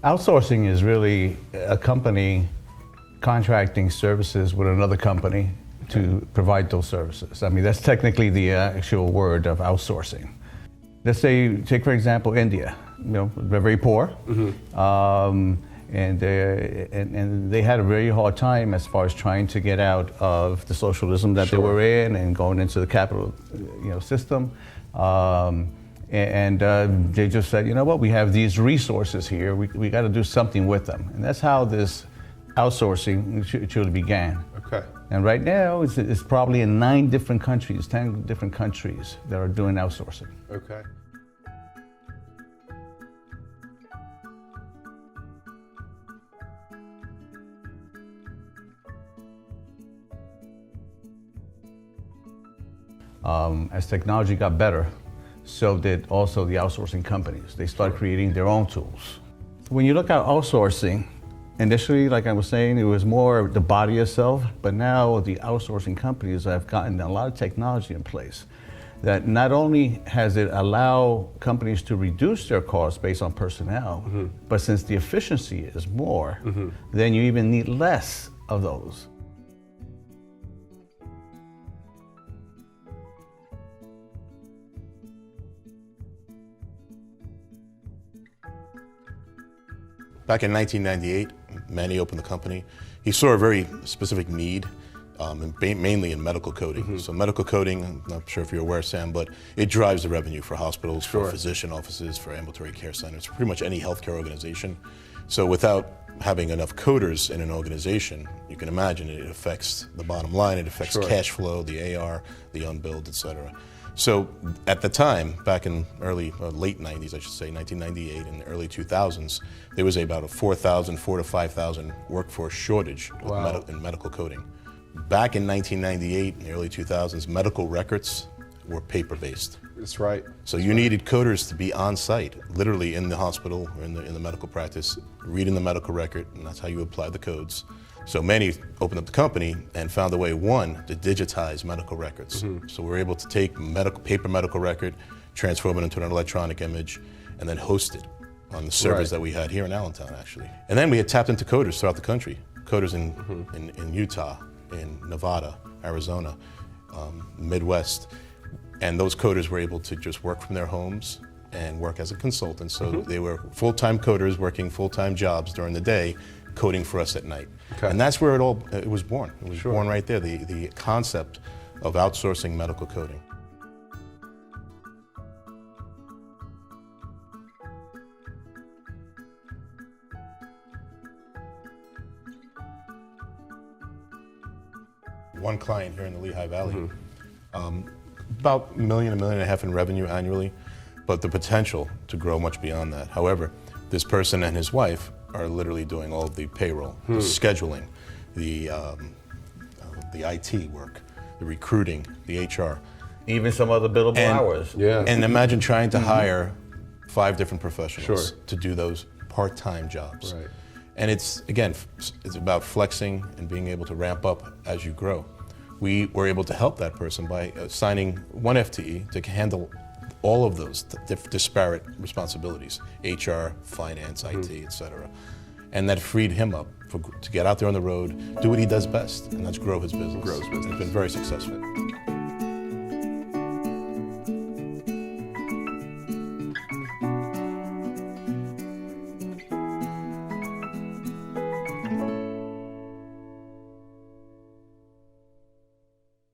Outsourcing is really a company contracting services with another company to provide those services. I mean, that's technically the actual word of outsourcing. Let's say, take for example, India. You know, they're very poor, and they had a very hard time as far as trying to get out of the socialism that they were in and going into the capital, system. They just said, you know what, we have these resources here, we got to do something with them. And that's how this outsourcing truly began. Okay. And right now, it's probably in 9 different countries, 10 different countries that are doing outsourcing. Okay. As technology got better, so did also the outsourcing companies. They started creating their own tools. When you look at outsourcing, initially, like I was saying, it was more the body itself, but now the outsourcing companies have gotten a lot of technology in place that not only has it allowed companies to reduce their costs based on personnel, but since the efficiency is more, then you even need less of those. Back in 1998, Manny opened the company. He saw a very specific need, mainly in medical coding. So medical coding, I'm not sure if you're aware, Sam, but it drives the revenue for hospitals, for physician offices, for ambulatory care centers, pretty much any healthcare organization. So without having enough coders in an organization, you can imagine it affects the bottom line, it affects cash flow, the AR, the unbilled, et cetera. So at the time, back in late 90s, I should say, 1998 and the early 2000s, there was about a 4,000 to 5,000 workforce shortage in medical coding. Back in 1998 and the early 2000s, medical records were paper-based. That's right. So you needed coders to be on site, literally in the hospital or in the medical practice, reading the medical record, and that's how you apply the codes. So Manny opened up the company and found a way, one, to digitize medical records. So we were able to take paper medical record, transform it into an electronic image, and then host it on the servers that we had here in Allentown, actually. And then we had tapped into coders throughout the country. Coders in Utah, in Nevada, Arizona, Midwest. And those coders were able to just work from their homes and work as a consultant. So they were full-time coders working full-time jobs during the day, coding for us at night. Okay. And that's where it was born. It was born right there, the concept of outsourcing medical coding. One client here in the Lehigh Valley, about $1.5 million in revenue annually, but the potential to grow much beyond that. However, this person and his wife are literally doing all of the payroll, the scheduling, the IT work, the recruiting, the HR. Even some other billable hours. Yeah. And imagine trying to hire 5 different professionals to do those part-time jobs. Right. And it's about flexing and being able to ramp up as you grow. We were able to help that person by assigning 1 FTE to handle all of those disparate responsibilities, HR, finance, IT, et cetera. And that freed him up to get out there on the road, do what he does best, and that's grow his business. Grow his business. It's been very successful.